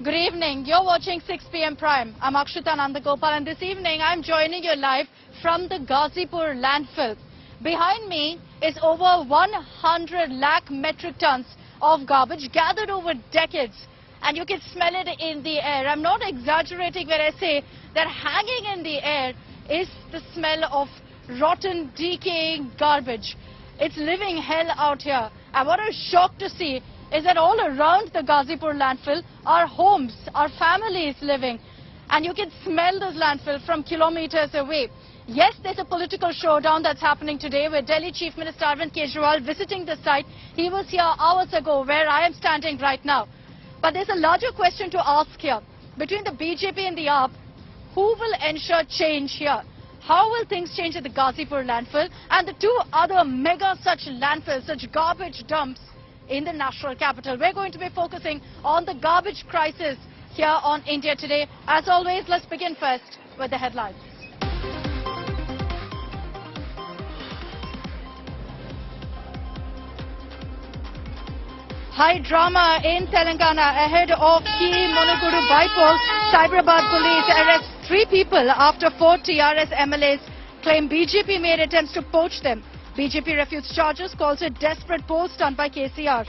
Good evening. You're watching 6 p.m. Prime. I'm Akshita Nandagopal, and this evening I'm joining you live from the Ghazipur landfill. Behind me is over 100 lakh metric tons of garbage gathered over decades, and you can smell it in the air. I'm not exaggerating when I say that hanging in the air is the smell of rotten, decaying garbage. It's living hell out here. And what I'm shocked to see is that all around the Ghazipur landfill are homes, are families living. And you can smell this landfill from kilometers away. Yes, there's a political showdown that's happening today with Delhi Chief Minister Arvind Kejriwal visiting the site. He was here hours ago where I am standing right now. But there's a larger question to ask here. Between the BJP and the AAP, who will ensure change here? How will things change at the Ghazipur landfill and the two other mega such landfills, such garbage dumps in the national capital? We're going to be focusing on the garbage crisis here on India Today. As always, let's begin first with the headlines. High drama in Telangana ahead of key Monaguru bypoll. Cyberabad police arrest 3 people after 4 TRS MLAs claim BJP made attempts to poach them. BJP refutes charges, calls it desperate poll stunt by KCR.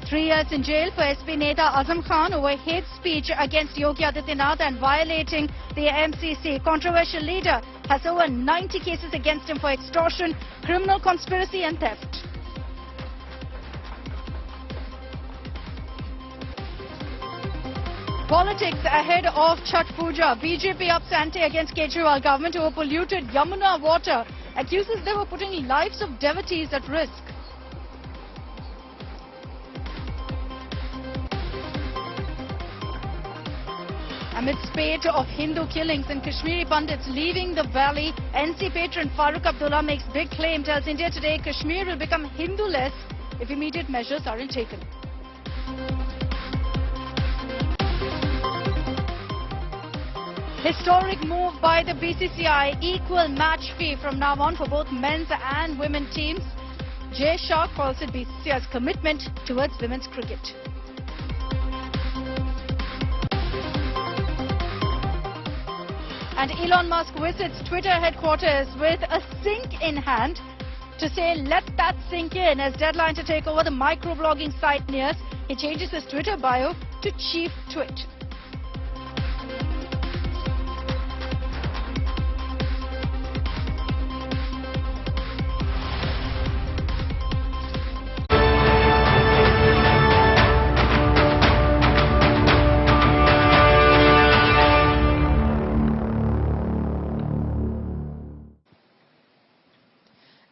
Three years in jail for SP Neta Azam Khan over hate speech against Yogi Adityanath and violating the MCC. Controversial leader has over 90 cases against him for extortion, criminal conspiracy and theft. Politics ahead of Chhath Puja. BJP ups ante against Kejriwal government over polluted Yamuna water. Accuses they were putting lives of devotees at risk. Amid spate of Hindu killings and Kashmiri pundits leaving the valley, NC patron Farooq Abdullah makes big claim, tells India Today Kashmir will become Hindu-less if immediate measures aren't taken. Historic move by the BCCI, equal match fee from now on for both men's and women teams. Jay Shah calls it BCCI's commitment towards women's cricket. And Elon Musk visits Twitter headquarters with a sink in hand to say, let that sink in, as deadline to take over the microblogging site nears. He changes his Twitter bio to Chief Twit.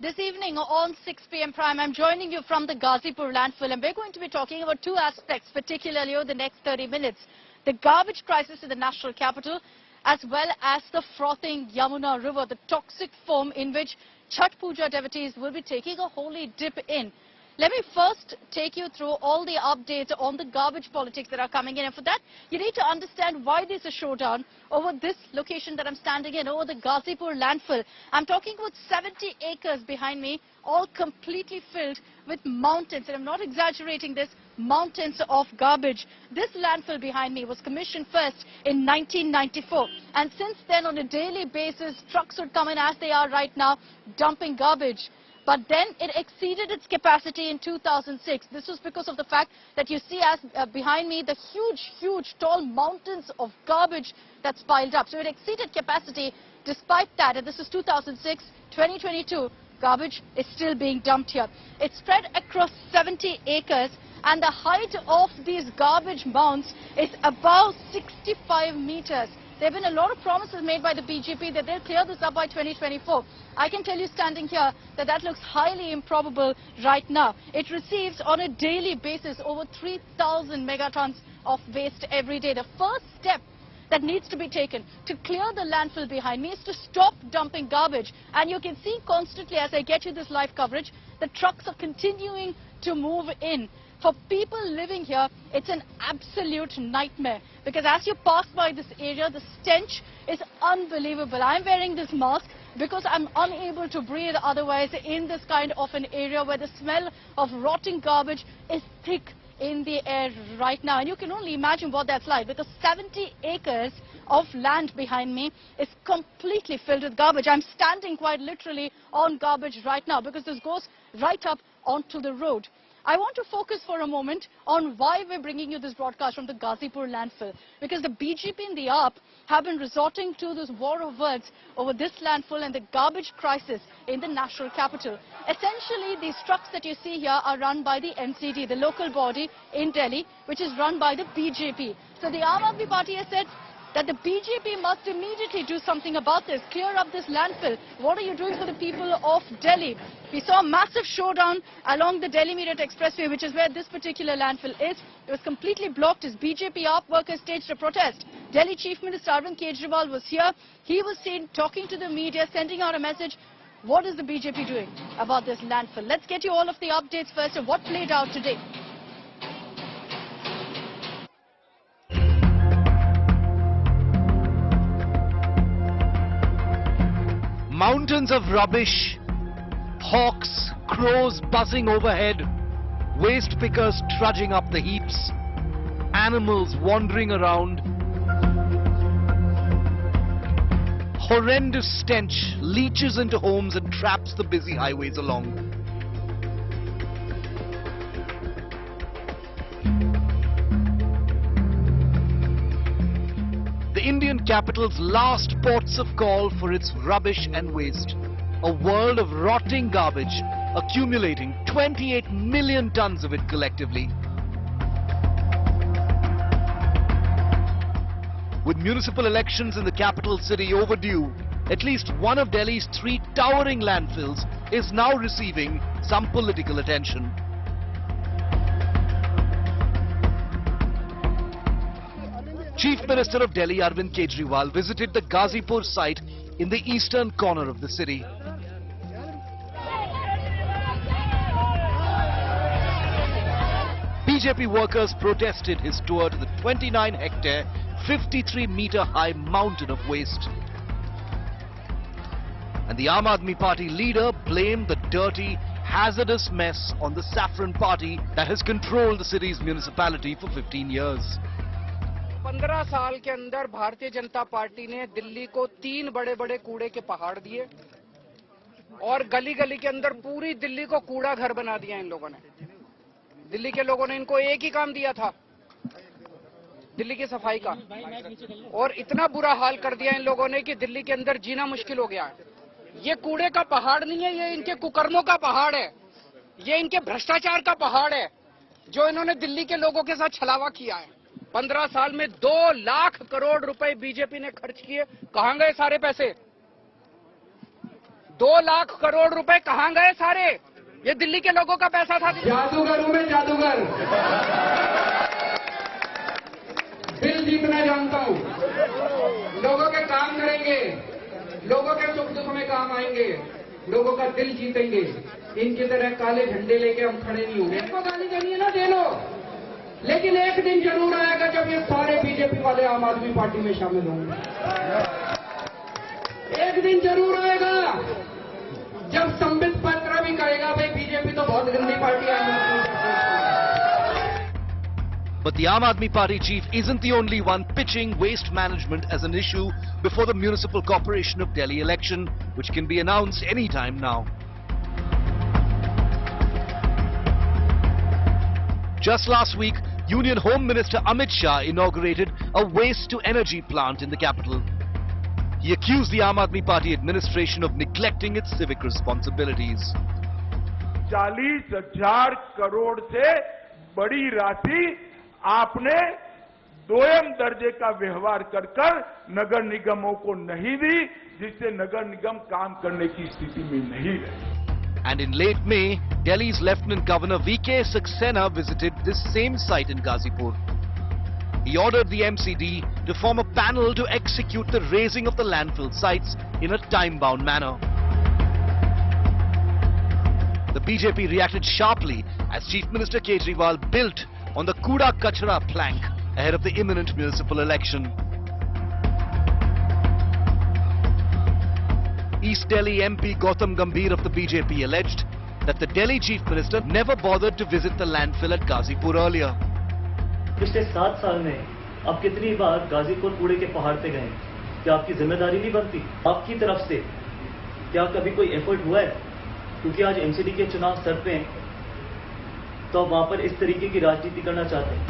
This evening on 6 p.m. Prime, I'm joining you from the Ghazipur landfill, and we're going to be talking about two aspects, particularly over the next 30 minutes. The garbage crisis in the national capital, as well as the frothing Yamuna River, the toxic foam in which Chhath Puja devotees will be taking a holy dip in. Let me first take you through all the updates on the garbage politics that are coming in. And for that, you need to understand why there's a showdown over this location that I'm standing in, over the Ghazipur landfill. I'm talking about 70 acres behind me, all completely filled with mountains. And I'm not exaggerating this, mountains of garbage. This landfill behind me was commissioned first in 1994. And since then, on a daily basis, trucks would come in as they are right now, dumping garbage. But then it exceeded its capacity in 2006. This was because of the fact that you see as behind me the huge, tall mountains of garbage that's piled up. So it exceeded capacity despite that. And this is 2006, 2022. Garbage is still being dumped here. It's spread across 70 acres. And the height of these garbage mounds is about 65 meters. There have been a lot of promises made by the BJP that they'll clear this up by 2024. I can tell you standing here that that looks highly improbable right now. It receives on a daily basis over 3,000 megatons of waste every day. The first step that needs to be taken to clear the landfill behind me is to stop dumping garbage. And you can see constantly as I get you this live coverage, the trucks are continuing to move in. For people living here, it's an absolute nightmare because as you pass by this area, the stench is unbelievable. I'm wearing this mask because I'm unable to breathe otherwise in this kind of an area where the smell of rotting garbage is thick in the air right now. And you can only imagine what that's like, because 70 acres of land behind me is completely filled with garbage. I'm standing quite literally on garbage right now because this goes right up onto the road. I want to focus for a moment on why we're bringing you this broadcast from the Ghazipur landfill, because the BJP and the AAP have been resorting to this war of words over this landfill and the garbage crisis in the national capital. Essentially, these trucks that you see here are run by the NCD, the local body in Delhi, which is run by the BJP. So the Aam Aadmi Party has said that the BJP must immediately do something about this, clear up this landfill. What are you doing for the people of Delhi? We saw a massive showdown along the Delhi-Meerut Expressway, which is where this particular landfill is. It was completely blocked as BJP AAP workers staged a protest. Delhi Chief Minister Arvind Kejriwal was here. He was seen talking to the media, sending out a message. What is the BJP doing about this landfill? Let's get you all of the updates first of what played out today. Mountains of rubbish, hawks, crows buzzing overhead, waste pickers trudging up the heaps, animals wandering around. Horrendous stench leaches into homes and traps the busy highways along. The Indian capital's last ports of call for its rubbish and waste. A world of rotting garbage, accumulating 28 million tons of it collectively. With municipal elections in the capital city overdue, at least one of Delhi's 3 towering landfills is now receiving some political attention. Chief Minister of Delhi Arvind Kejriwal visited the Ghazipur site in the eastern corner of the city. BJP workers protested his tour to the 29-hectare, 53-meter-high mountain of waste. And the Aam Aadmi Party leader blamed the dirty, hazardous mess on the Saffron Party that has controlled the city's municipality for 15 years. 15 साल के अंदर Bharatiya Janata party ने दिल्ली को 3 बड़े-बड़े कूड़े के पहाड़ दिए और गली-गली के अंदर पूरी दिल्ली को कूड़ा घर बना दिया इन लोगों ने। दिल्ली के लोगों ने इनको एक ही काम दिया था, दिल्ली की सफाई का, और इतना बुरा हाल कर दिया इन लोगों ने कि दिल्ली के अंदर जीना मुश्किल हो गया है। ये कूड़े का पहाड़ नहीं है, ये इनके कुकर्मों का पहाड़ है, ये इनके भ्रष्टाचार का पहाड़ है जो इन्होंने दिल्ली के लोगों के साथ छलावा किया है। 15 साल में 2 लाख करोड़ रुपए बीजेपी ने खर्च किए। कहां गए सारे पैसे? 2 लाख करोड़ रुपए कहां गए सारे? ये दिल्ली के लोगों का पैसा था। जादूगर हूं मैं, जादूगर। दिल जीतना जानता हूं। लोगों के काम करेंगे, लोगों के सुख दुख में काम आएंगे, लोगों का दिल जीतेंगे। इनकी तरह काले झंडे लेके हम खड़े नहीं होंगे। इनको गाली देनी है ना, दे लो, लेकिन एक दिन जरूर आएगा जब ये सारे बीजेपी वाले आम आदमी पार्टी में शामिल होंगे। एक दिन जरूर आएगा जब संबित पत्र भी कहेगा भाई बीजेपी तो बहुत गंदी पार्टी है। But the Aam Aadmi Party chief isn't the only one pitching waste management as an issue before the Municipal Corporation of Delhi election, which can be announced any time now. Just last week, Union Home Minister Amit Shah inaugurated a waste-to-energy plant in the capital. He accused the Aam Aadmi Party administration of neglecting its civic responsibilities. 40,000 crore से बड़ी राशि आपने दोयम दर्जे का व्यवहार कर नगर निगमों को नहीं दी, जिससे नगर निगम काम करने की स्थिति में नहीं रहे. And in late May, Delhi's Lieutenant Governor V.K. Saxena visited this same site in Ghazipur. He ordered the MCD to form a panel to execute the razing of the landfill sites in a time-bound manner. The BJP reacted sharply as Chief Minister Kejriwal built on the Kuda Kachra plank ahead of the imminent municipal election. East Delhi MP Gautam Gambhir of the BJP alleged that the Delhi Chief Minister never bothered to visit the landfill at Ghazipur earlier. पिछले 7 साल में आप कितनी बार गाजीपुर कूड़े के पहाड़ पे गए? क्या आपकी जिम्मेदारी नहीं बनती आपकी तरफ से? क्या कभी कोई एफर्ट हुआ है? क्योंकि आज एमसीडी के चुनाव सर पे हैं तो आप वहां पर इस तरीके की राजनीति करना चाहते हैं.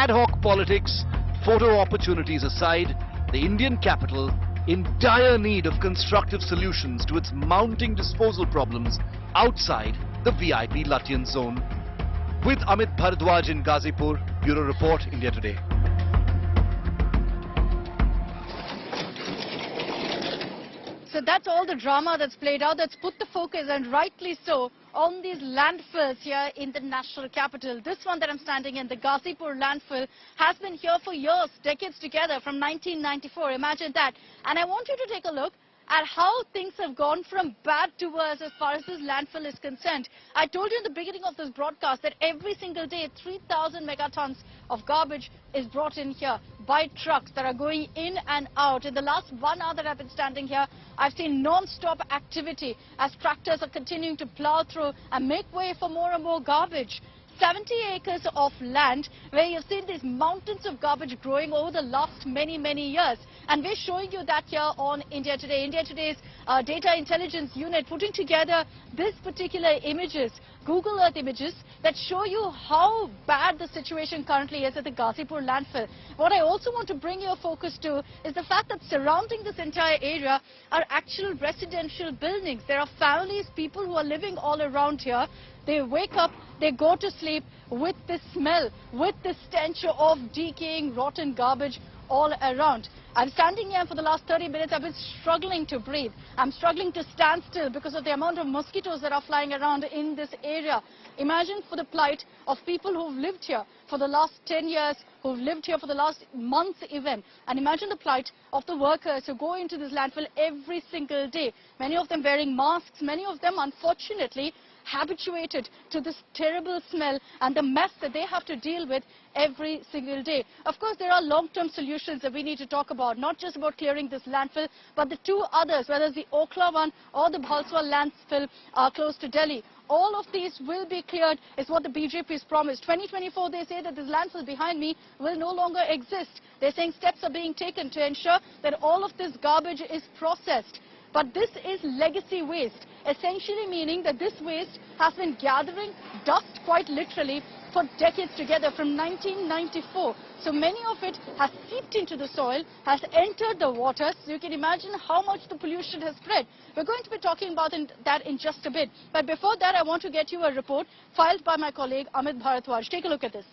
Ad hoc politics, photo opportunities aside, the Indian capital in dire need of constructive solutions to its mounting disposal problems outside the VIP Latyan zone. With Amit Bharadwaj in Ghazipur, Bureau Report, India Today. So that's all the drama that's played out. That's put the focus, and rightly so, on these landfills here in the national capital. This one that I'm standing in, the Ghazipur landfill, has been here for years, decades together, from 1994. Imagine that. And I want you to take a look at how things have gone from bad to worse as far as this landfill is concerned. I told you in the beginning of this broadcast that every single day 3,000 megatons of garbage is brought in here by trucks that are going in and out. In the last 1 hour that I've been standing here, I've seen non-stop activity as tractors are continuing to plow through and make way for more and more garbage. 70 acres of land where you've seen these mountains of garbage growing over the last many years. And we're showing you that here on India Today. India Today's data intelligence unit putting together these particular images, Google Earth images, that show you how bad the situation currently is at the Ghazipur landfill. What I also want to bring your focus to is the fact that surrounding this entire area are actual residential buildings. There are families, people who are living all around here. They wake up, they go to sleep with this smell, with the stench of decaying, rotten garbage all around. I'm standing here for the last 30 minutes. I've been struggling to breathe. I'm struggling to stand still because of the amount of mosquitoes that are flying around in this area. Imagine for the plight of people who've lived here for the last 10 years, who've lived here for the last month even. And imagine the plight of the workers who go into this landfill every single day. Many of them wearing masks, many of them unfortunately habituated to this terrible smell and the mess that they have to deal with every single day. Of course, there are long-term solutions that we need to talk about, not just about clearing this landfill, but the two others, whether it's the Okhla one or the Bhalswa landfill close to Delhi. All of these will be cleared, is what the BJP has promised. 2024, they say that this landfill behind me will no longer exist. They're saying steps are being taken to ensure that all of this garbage is processed. But this is legacy waste, essentially meaning that this waste has been gathering dust quite literally for decades together from 1994. So many of it has seeped into the soil, has entered the water. So you can imagine how much the pollution has spread. We're going to be talking about that in just a bit. But before that, I want to get you a report filed by my colleague Amit Bharadwaj. Take a look at this.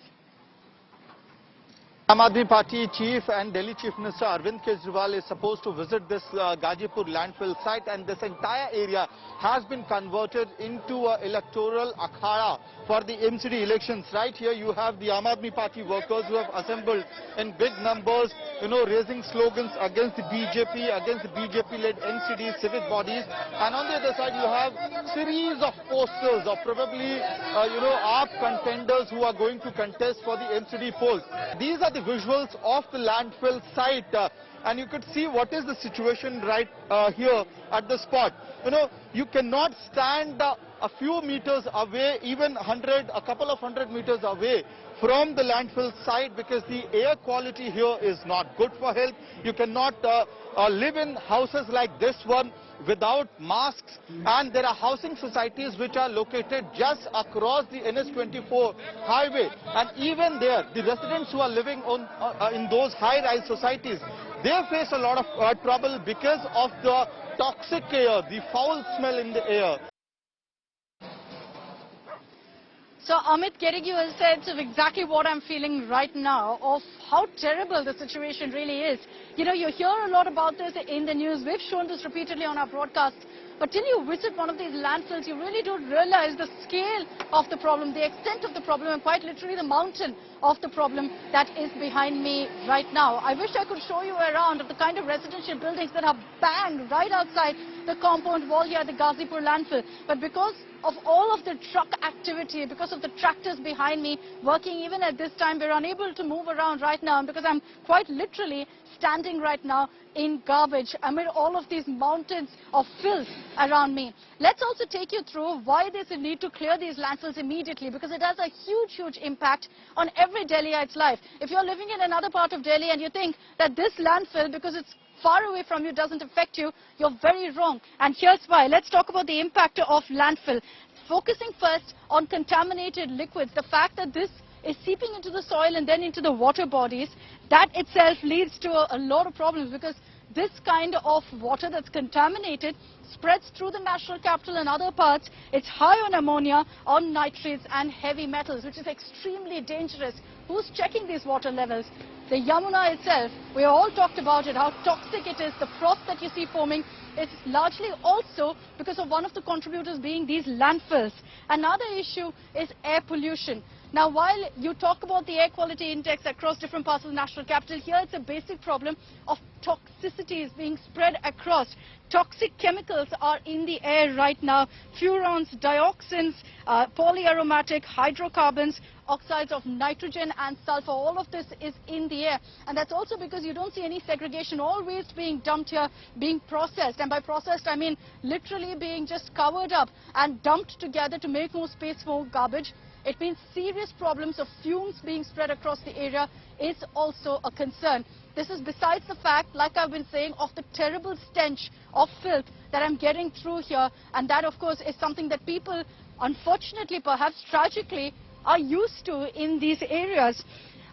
Aam Aadmi Party Chief and Delhi Chief Minister Arvind Kejriwal is supposed to visit this Ghazipur landfill site, and this entire area has been converted into an electoral akhada for the MCD elections. Right here you have the Aam Aadmi Party workers who have assembled in big numbers, raising slogans against the BJP, against the BJP-led MCD civic bodies. And on the other side you have series of posters of probably, AAP contenders who are going to contest for the MCD polls. These are the visuals of the landfill site, and you could see what is the situation right here at the spot. You cannot stand a few meters away, even a couple of hundred meters away from the landfill site, because the air quality here is not good for health. You cannot live in houses like this one without masks, and there are housing societies which are located just across the NS24 highway, and even there the residents who are living in those high-rise societies, they face a lot of trouble because of the toxic air, the foul smell in the air. So Amit, getting you a sense of exactly what I'm feeling right now, of how terrible the situation really is. You hear a lot about this in the news. We've shown this repeatedly on our broadcast. But till you visit one of these landfills, you really don't realize the scale of the problem, the extent of the problem, and quite literally the mountain of the problem that is behind me right now. I wish I could show you around of the kind of residential buildings that are banged right outside the compound wall here at the Ghazipur landfill. But because of all of the truck activity, because of the tractors behind me working even at this time, we're unable to move around right now, because I'm quite literally standing right now in garbage amid all of these mountains of filth around me. Let's also take you through why there's a need to clear these landfills immediately, because it has a huge impact on every Delhiite's life. If you're living in another part of Delhi and you think that this landfill, because it's far away from you, doesn't affect you, you're very wrong. And here's why. Let's talk about the impact of landfill. Focusing first on contaminated liquids, the fact that this is seeping into the soil and then into the water bodies, that itself leads to a lot of problems, because this kind of water that's contaminated spreads through the national capital and other parts. It's high on ammonia, on nitrates and heavy metals, which is extremely dangerous. Who's checking these water levels? The Yamuna itself, we all talked about it, how toxic it is. The froth that you see forming is largely also because of one of the contributors being these landfills. Another issue is air pollution. Now, while you talk about the air quality index across different parts of the national capital, here it's a basic problem of toxicities being spread across. Toxic chemicals are in the air right now. Furans, dioxins, polyaromatic hydrocarbons, oxides of nitrogen and sulfur. All of this is in the air. And that's also because you don't see any segregation. All waste being dumped here, being processed. And by processed, I mean literally being just covered up and dumped together to make more space for garbage. It means serious problems of fumes being spread across the area is also a concern. This is besides the fact, like I've been saying, of the terrible stench of filth that I'm getting through here. And that, of course, is something that people, unfortunately, perhaps tragically, are used to in these areas.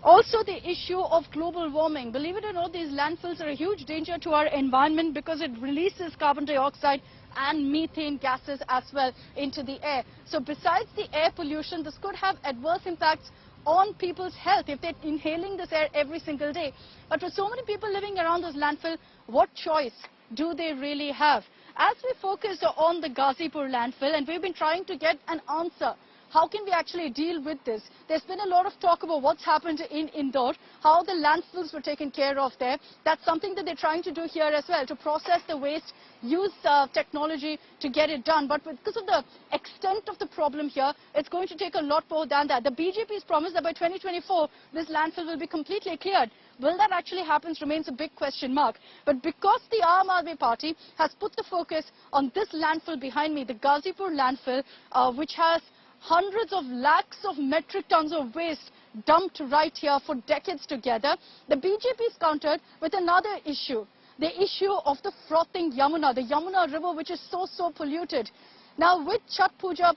Also, the issue of global warming. Believe it or not, these landfills are a huge danger to our environment because it releases carbon dioxide and methane gases as well into the air. So besides the air pollution, this could have adverse impacts on people's health if they're inhaling this air every single day. But for so many people living around this landfill, what choice do they really have? As we focused on the Ghazipur landfill, and we've been trying to get an answer, how can we actually deal with this? There's been a lot of talk about what's happened in Indore, how the landfills were taken care of there. That's something that they're trying to do here as well, to process the waste, use technology to get it done. But because of the extent of the problem here, it's going to take a lot more than that. The BJP's promised that by 2024, this landfill will be completely cleared. Will that actually happen remains a big question mark. But because the Aam Aadmi Party has put the focus on this landfill behind me, the Ghazipur landfill, which has hundreds of lakhs of metric tons of waste dumped right here for decades together, the BJP is countered with another issue, the issue of the frothing Yamuna, the Yamuna river, which is so polluted. Now, with Chhat Puja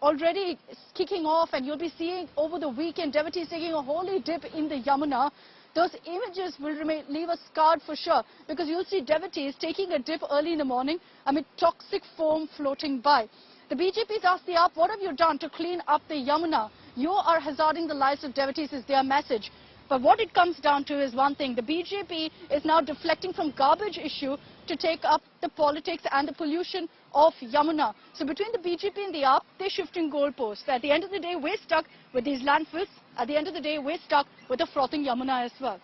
already kicking off, and you'll be seeing over the weekend devotees taking a holy dip in the Yamuna, those images will leave us scarred for sure, because you'll see devotees taking a dip early in the morning amid toxic foam floating by. The BJP has asked the AAP, what have you done to clean up the Yamuna? You are hazarding the lives of devotees is their message. But what it comes down to is one thing. The BJP is now deflecting from garbage issue to take up the politics and the pollution of Yamuna. So between the BJP and the AAP, they're shifting goalposts. At the end of the day, we're stuck with these landfills. At the end of the day, we're stuck with the frothing Yamuna as well.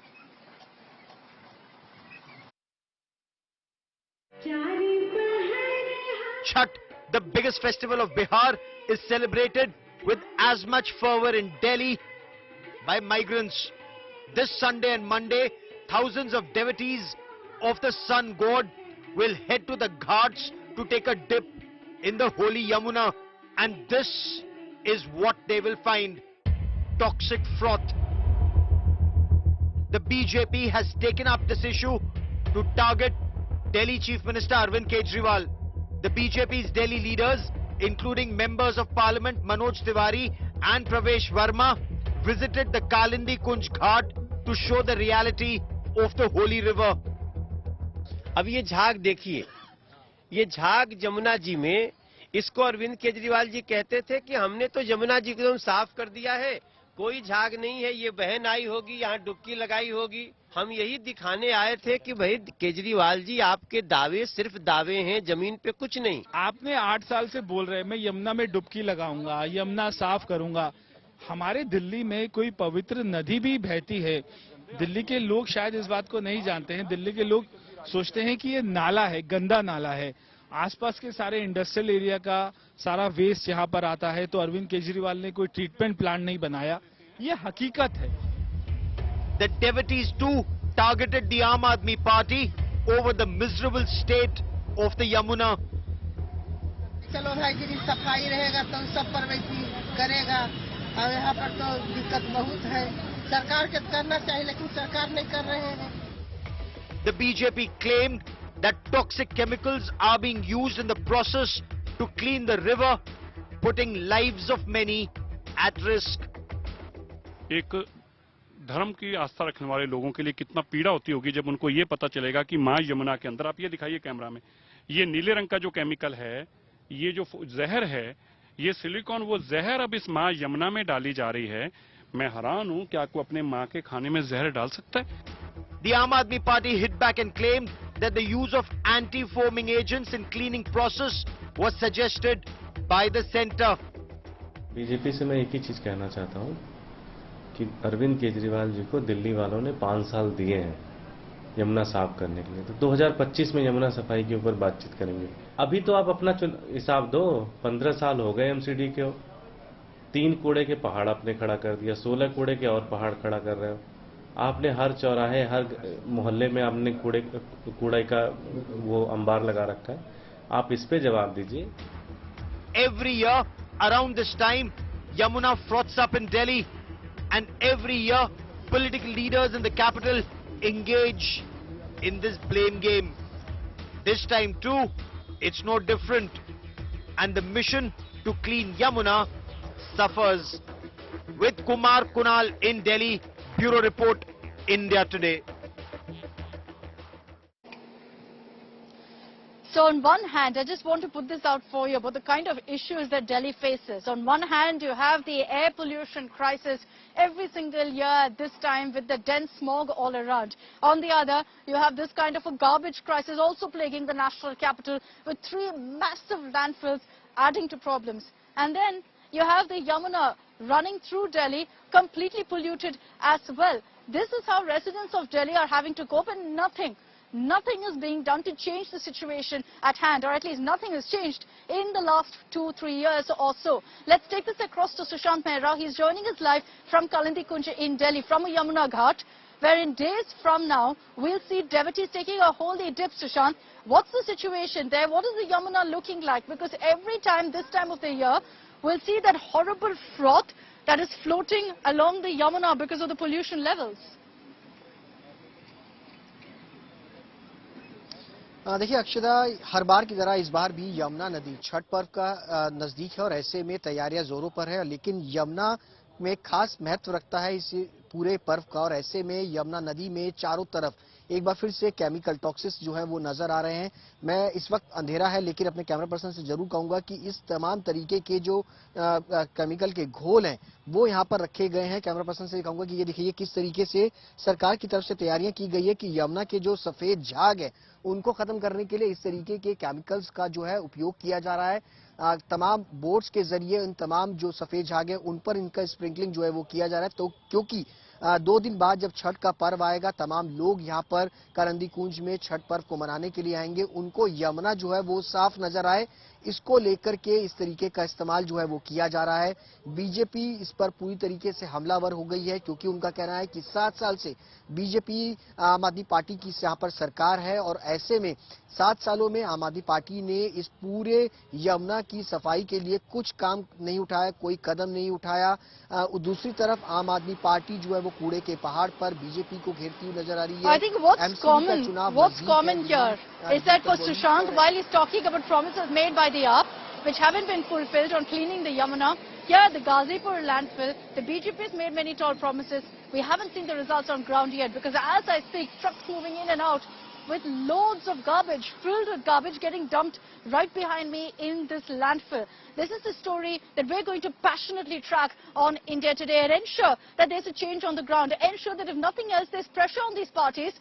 Chhat, the biggest festival of Bihar, is celebrated with as much fervor in Delhi by migrants. This Sunday and Monday, thousands of devotees of the sun god will head to the ghats to take a dip in the holy Yamuna, and this is what they will find: toxic froth. The BJP has taken up this issue to target Delhi Chief Minister Arvind Kejriwal. The BJP's Delhi leaders, including members of Parliament Manoj Tiwari and Pravesh Verma, visited the Kalindi Kunj Ghat to show the reality of the holy river. अब ये झाग देखिए, ये झाग जमुना जी में, इसको अरविंद केजरीवाल जी कहते थे कि हमने तो जमुना जी को एकदम साफ कर दिया है, कोई झाग नहीं है, ये बहन आई होगी, यहाँ डुबकी लगाई होगी। हम यही दिखाने आए थे कि भाई केजरीवाल जी, आपके दावे सिर्फ दावे हैं, जमीन पे कुछ नहीं। आपने 8 साल से बोल रहे हैं मैं यमुना में डुबकी लगाऊंगा, यमुना साफ करूंगा। हमारे दिल्ली में कोई पवित्र नदी भी बहती है। दिल्ली के लोग शायद इस बात को नहीं जानते हैं। दिल्ली के लोग सोचते हैं कि ये नाला है, गंदा नाला है। आसपास के सारे इंडस्ट्रियल एरिया का सारा वेस्ट यहाँ पर आता है, तो अरविंद केजरीवाल ने कोई ट्रीटमेंट प्लांट नहीं बनाया। ये हकीकत है। The devotees too targeted the Aam Aadmi Party over the miserable state of the Yamuna. चलो भाई जी सफाई रहेगा तो सब पर वैसी करेगा और यहाँ पर तो दिक्कत बहुत है सरकार के करना चाहिए लेकिन सरकार नहीं कर रहे हैं The BJP claimed that toxic chemicals are being used in the process to clean the river, putting lives of many at risk. एक धर्म की आस्था रखने वाले लोगों के लिए कितना पीड़ा होती होगी जब उनको ये पता चलेगा कि मां यमुना के अंदर, आप ये दिखाइए कैमरा में, ये नीले रंग का जो केमिकल है, ये जो जहर है, ये सिलिकॉन, वो जहर अब इस मां यमुना में डाली जा रही है। मैं हैरान हूं, क्या कोई अपने मां के खाने में जहर डाल सकता है? The Aam Aadmi Party hit back and claimed that the use of anti-foaming agents in cleaning process was suggested by the centre. BJP से मैं एक ही चीज कहना चाहता हूं कि अरविंद केजरीवाल जी को दिल्ली वालों ने 5 साल दिए हैं यमुना साफ करने के लिए, तो 2025 में यमुना सफाई के ऊपर बातचीत करेंगे। अभी तो आप अपना हिसाब दो, 15 साल हो गए एमसीडी के, 3 कूड़े के पहाड़ आपने खड़ा कर दिया, 16 कूड़े के और पहाड़ खड़ा कर रहे हो। आपने हर चौराहे, हर मोहल्ले में आपने कूड़े का वो अंबार लगा रखा है, आप इस पे जवाब दीजिए। Every year around this time, Yamuna froths up in Delhi, and every year political leaders in the capital engage in this blame game. This time too, it's no different, and the mission to clean Yamuna suffers. With Kumar Kunal in Delhi, Bureau Report, India Today. So on one hand, I just want to put this out for you about the kind of issues that Delhi faces. On one hand, you have the air pollution crisis every single year at this time with the dense smog all around. On the other, you have this kind of a garbage crisis also plaguing the national capital with 3 massive landfills adding to problems. And then you have the Yamuna running through Delhi completely polluted as well. This is how residents of Delhi are having to cope, and nothing is being done to change the situation at hand, or at least nothing has changed in the last 2-3 years or so. Let's take this across to Sushant Mehra. He's joining us live from Kalindi Kunj in Delhi, from a Yamuna Ghat, where in days from now, we'll see devotees taking a holy dip. Sushant, what's the situation there? What is the Yamuna looking like? Because every time, this time of the year, we'll see that horrible froth that is floating along the Yamuna because of the pollution levels. देखिए अक्षदा, हर बार की तरह इस बार भी यमुना नदी छठ पर्व का नजदीक है और ऐसे में तैयारियां जोरों पर है, लेकिन यमुना में खास महत्व रखता है इस पूरे पर्व का। और ऐसे में यमुना नदी में चारों तरफ एक बार फिर से केमिकल टॉक्सिस जो है वो नजर आ रहे हैं। मैं इस वक्त अंधेरा है, लेकिन अपने कैमरा पर्सन से जरूर कहूंगा कि इस तमाम तरीके के जो केमिकल के घोल हैं वो यहाँ पर रखे गए हैं। कैमरा पर्सन से कहूंगा कि ये देखिए किस तरीके से सरकार की तरफ से तैयारियां की गई है कि यमुना के जो सफेद झाग है उनको खत्म करने के लिए इस तरीके के केमिकल्स का जो है उपयोग किया जा रहा है। तमाम बोट्स के जरिए इन तमाम जो सफेद झाग है उन पर इनका स्प्रिंकलिंग जो है वो किया जा रहा है। तो क्योंकि 2 दिन बाद जब छठ का पर्व आएगा, तमाम लोग यहाँ पर करंदी कुंज में छठ पर्व को मनाने के लिए आएंगे, उनको यमुना जो है वो साफ नजर आए, इसको लेकर के इस तरीके का इस्तेमाल जो है वो किया जा रहा है। बीजेपी इस पर पूरी तरीके से हमलावर हो गई है, क्योंकि उनका कहना है कि 7 साल से बीजेपी आम आदमी पार्टी की यहाँ पर सरकार है और ऐसे में 7 सालों में आम आदमी पार्टी ने इस पूरे यमुना की सफाई के लिए कुछ काम नहीं उठाया, कोई कदम नहीं उठाया। दूसरी तरफ आम आदमी पार्टी जो है वो कूड़े के पहाड़ पर बीजेपी को घेरती हुई नजर आ रही है। I think what's common here is that for Sushant, while he's talking about promises made by the AAP, which haven't been fulfilled on cleaning the Yamuna, here at the Ghazipur landfill, the BJP has made many tall promises. We haven't seen the results on ground yet, because as I speak, trucks moving in and out with loads of garbage, filled with garbage, getting dumped right behind me in this landfill. This is the story that we're going to passionately track on India Today and ensure that there's a change on the ground, ensure that if nothing else, there's pressure on these parties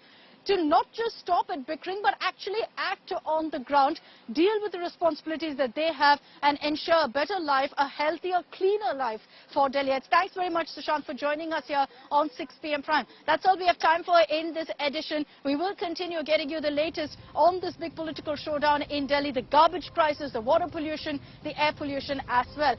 to not just stop at bickering, but actually act on the ground, deal with the responsibilities that they have, and ensure a better life, a healthier, cleaner life for Delhi. Thanks very much, Sushant, for joining us here on 6 p.m. Prime. That's all we have time for in this edition. We will continue getting you the latest on this big political showdown in Delhi, the garbage crisis, the water pollution, the air pollution as well.